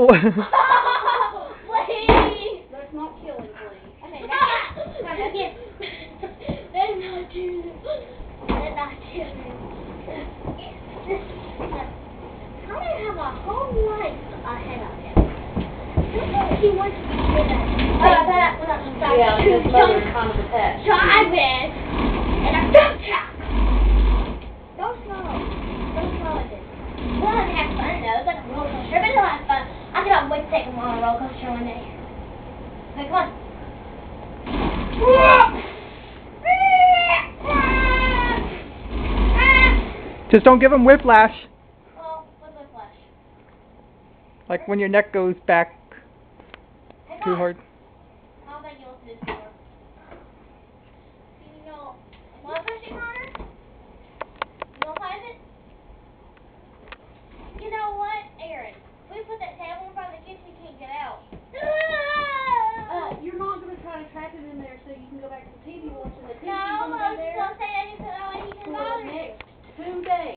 No. Please. That's not killing, please. Okay, that's again. That's not killing. That's not killing. How do you have a whole life ahead of him? Sometimes he wants to be good at Yeah, his mother's kind of attached. drive it, and I don't talk. Don't slow. Don't slow it. We'll have fun though. It's like a roller coaster, but it'll have fun. I cannot wait to take him on a roller coaster one day. Okay, come on. Just don't give him whiplash. Oh, what's my flash? Like when your neck goes back Hey, too Mom. hard. I don't think you listen to this before. You know, want to push it harder? You want to play with it? You know what, Aaron? We put that table in front of the kitchen, you can't get out. You're not going to try to trap him in there so you can go back to the TV watching the TV. No, I was just going to say that he said, oh, he can For the bother you. next 2 days.